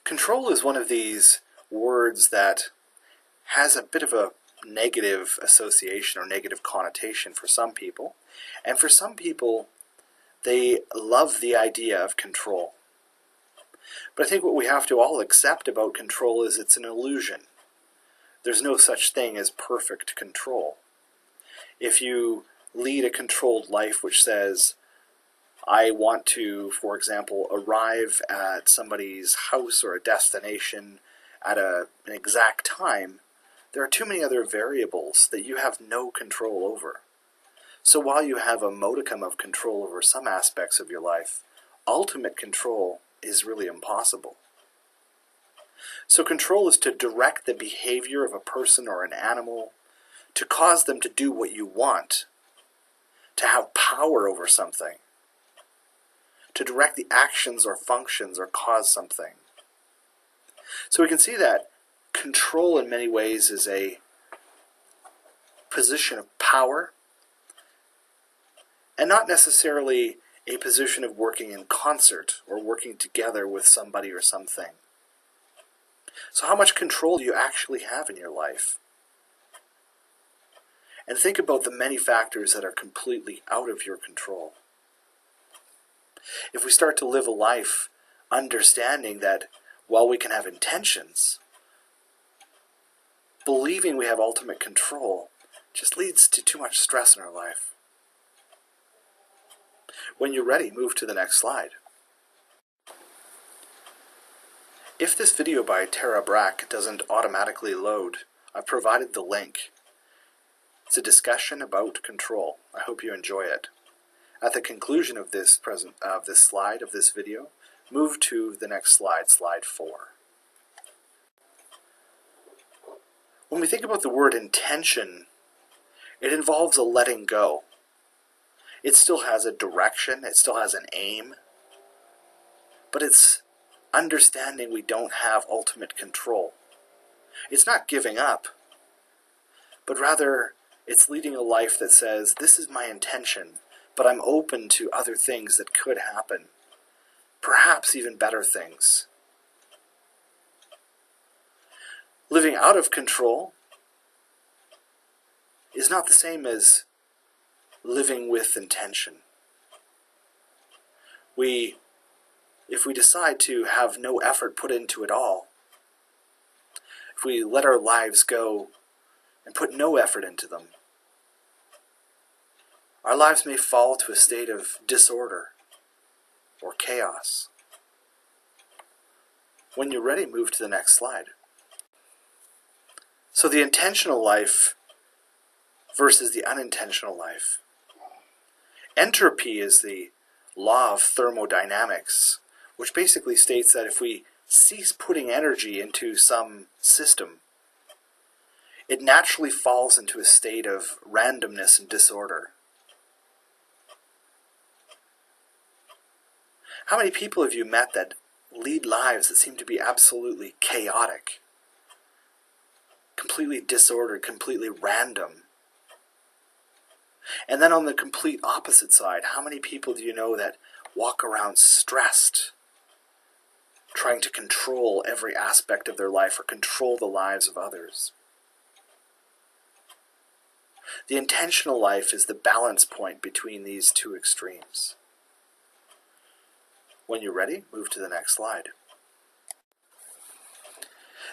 Control is one of these words that has a bit of a negative association or negative connotation for some people. And for some people, they love the idea of control. But I think what we have to all accept about control is it's an illusion. There's no such thing as perfect control. If you lead a controlled life which says, I want to, for example, arrive at somebody's house or a destination at an exact time, there are too many other variables that you have no control over. So while you have a modicum of control over some aspects of your life, ultimate control is really impossible. So control is to direct the behavior of a person or an animal, to cause them to do what you want, to have power over something, to direct the actions or functions or cause something. So we can see that control in many ways is a position of power and not necessarily a position of working in concert or working together with somebody or something. So how much control do you actually have in your life? And think about the many factors that are completely out of your control. If we start to live a life understanding that while we can have intentions, believing we have ultimate control just leads to too much stress in our life. When you're ready, move to the next slide. If this video by Tara Brach doesn't automatically load, I've provided the link. It's a discussion about control. I hope you enjoy it. At the conclusion of this video, move to the next slide, slide 4. When we think about the word intention, it involves a letting go. It still has a direction, it still has an aim, but it's understanding we don't have ultimate control. It's not giving up, but rather it's leading a life that says, this is my intention, but I'm open to other things that could happen, perhaps even better things. Living out of control is not the same as living with intention. If we decide to have no effort put into it all, if we let our lives go and put no effort into them, our lives may fall to a state of disorder or chaos. When you're ready, move to the next slide. So the intentional life versus the unintentional life. Entropy is the law of thermodynamics, which basically states that if we cease putting energy into some system, it naturally falls into a state of randomness and disorder. How many people have you met that lead lives that seem to be absolutely chaotic, completely disordered, completely random? And then on the complete opposite side, how many people do you know that walk around stressed, trying to control every aspect of their life or control the lives of others? The intentional life is the balance point between these two extremes. When you're ready, move to the next slide.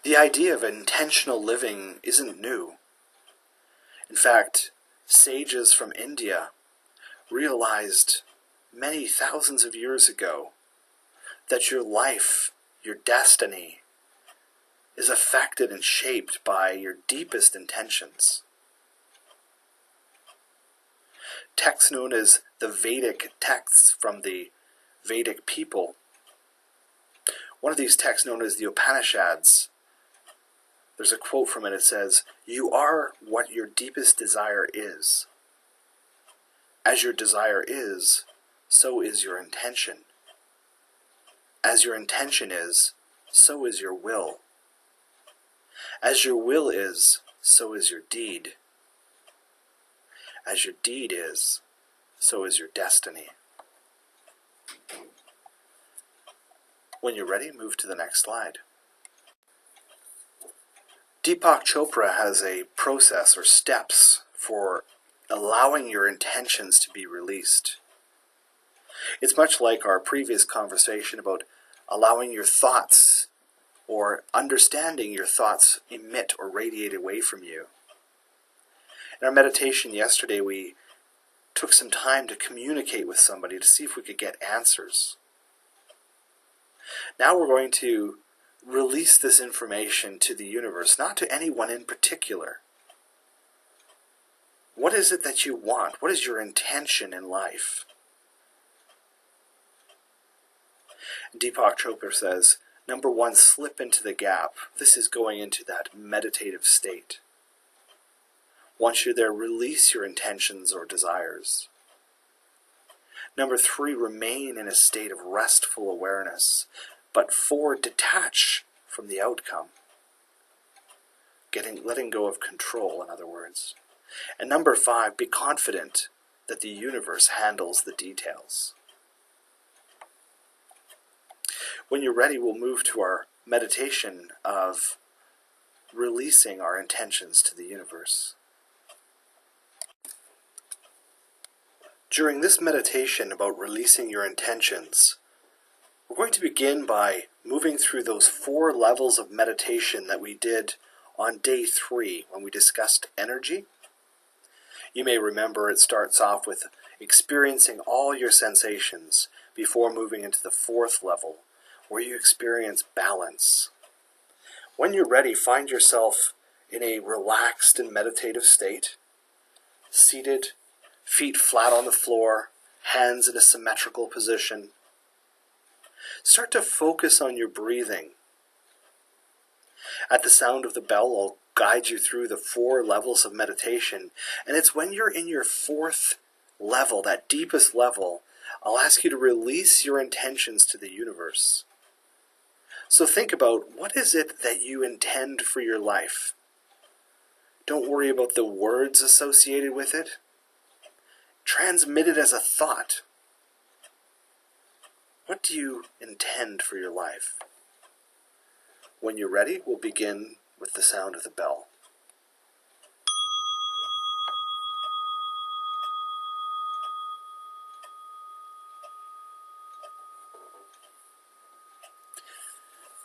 The idea of intentional living isn't new. In fact, sages from India realized many thousands of years ago that your life, your destiny, is affected and shaped by your deepest intentions. Texts known as the Vedic texts from the Vedic people. One of these texts known as the Upanishads, there's a quote from it. It says, "You are what your deepest desire is. As your desire is, so is your intention. As your intention is, so is your will. As your will is, so is your deed. As your deed is, so is your destiny." When you're ready, move to the next slide. Deepak Chopra has a process or steps for allowing your intentions to be released. It's much like our previous conversation about allowing your thoughts or understanding your thoughts emit or radiate away from you. In our meditation yesterday, we took some time to communicate with somebody to see if we could get answers. Now we're going to release this information to the universe, not to anyone in particular. What is it that you want? What is your intention in life? Deepak Chopra says, number one, slip into the gap. This is going into that meditative state. Once you're there, release your intentions or desires. Number three, remain in a state of restful awareness. But four, detach from the outcome. Letting go of control, in other words. And number five, be confident that the universe handles the details. When you're ready, we'll move to our meditation of releasing our intentions to the universe. During this meditation about releasing your intentions, we're going to begin by moving through those 4 levels of meditation that we did on day 3 when we discussed energy. You may remember it starts off with experiencing all your sensations before moving into the 4th level, where you experience balance. When you're ready, find yourself in a relaxed and meditative state, seated, feet flat on the floor, hands in a symmetrical position. Start to focus on your breathing. At the sound of the bell, I'll guide you through the 4 levels of meditation, and it's when you're in your 4th level, that deepest level, I'll ask you to release your intentions to the universe. So think about, what is it that you intend for your life? Don't worry about the words associated with it. Transmit it as a thought. What do you intend for your life? When you're ready, we'll begin with the sound of the bell.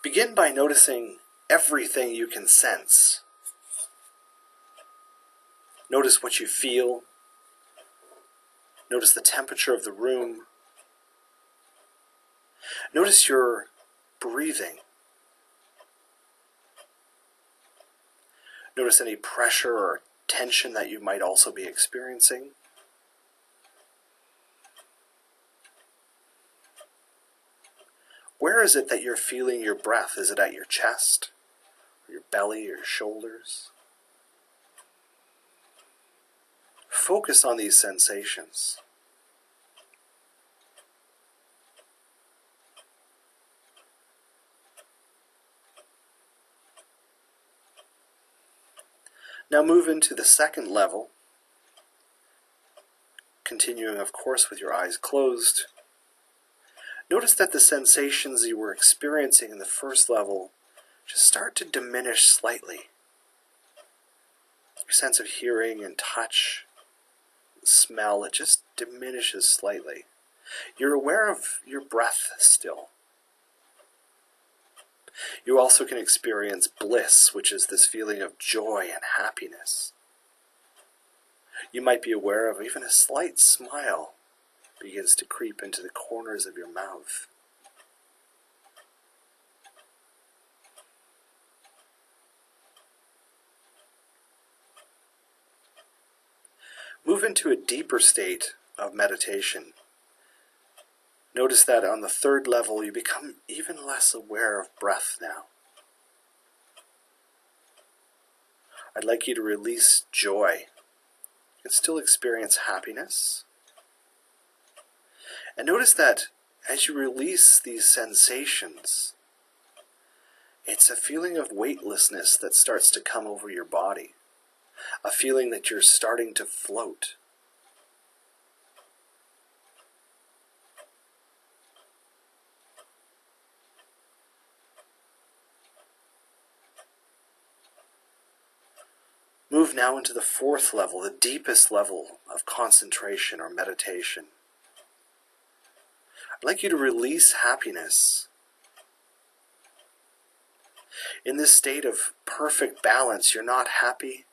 Begin by noticing everything you can sense. Notice what you feel. Notice the temperature of the room. Notice your breathing. Notice any pressure or tension that you might also be experiencing. Where is it that you're feeling your breath? Is it at your chest, or your belly, or your shoulders? Focus on these sensations. Now move into the 2nd level, continuing, of course, with your eyes closed. Notice that the sensations you were experiencing in the 1st level just start to diminish slightly. Your sense of hearing and touch, smell, it just diminishes slightly. You're aware of your breath still. You also can experience bliss, which is this feeling of joy and happiness. You might be aware of even a slight smile begins to creep into the corners of your mouth. Move into a deeper state of meditation. Notice that on the 3rd level, you become even less aware of breath now. I'd like you to release joy. You can still experience happiness. And notice that as you release these sensations, it's a feeling of weightlessness that starts to come over your body. A feeling that you're starting to float. move now into the fourth level, the deepest level of concentration or meditation. I'd like you to release happiness. In this state of perfect balance, you're not happy,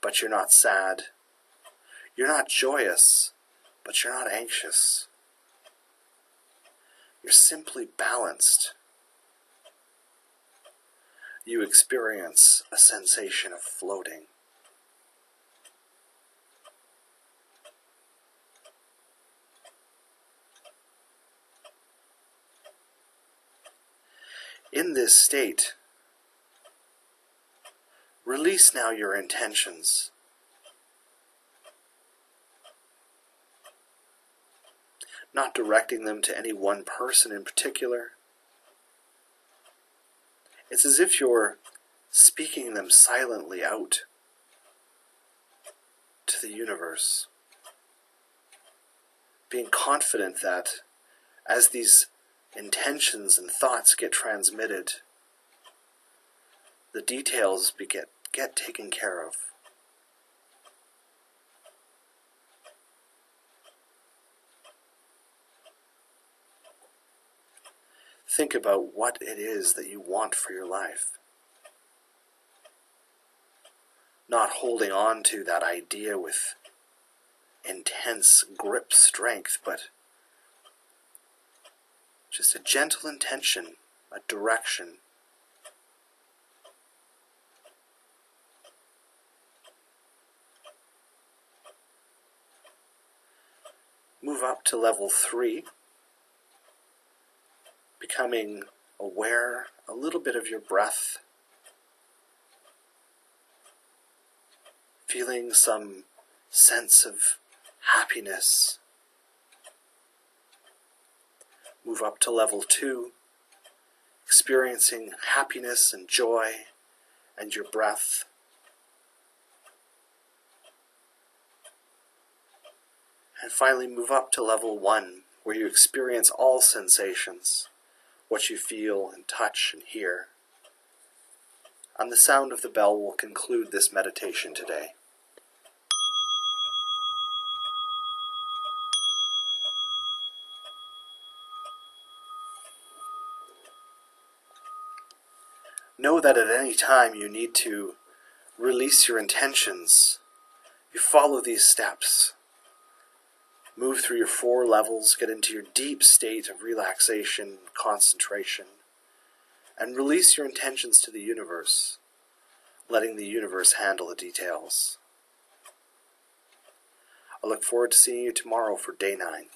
but you're not sad. You're not joyous, but you're not anxious. You're simply balanced. You experience a sensation of floating. In this state, release now your intentions. Not directing them to any one person in particular. It's as if you're speaking them silently out to the universe. Being confident that as these intentions and thoughts get transmitted, the details get taken care of. Think about what it is that you want for your life. Not holding on to that idea with intense grip strength, but just a gentle intention, a direction. Move up to level 3, becoming aware a little bit of your breath, feeling some sense of happiness. Move up to level 2, experiencing happiness and joy and your breath. And finally move up to level 1, where you experience all sensations, what you feel and touch and hear. And the sound of the bell will conclude this meditation today. Know that at any time you need to release your intentions. You follow these steps. Move through your 4 levels, get into your deep state of relaxation, concentration, and release your intentions to the universe, letting the universe handle the details. I look forward to seeing you tomorrow for day 9.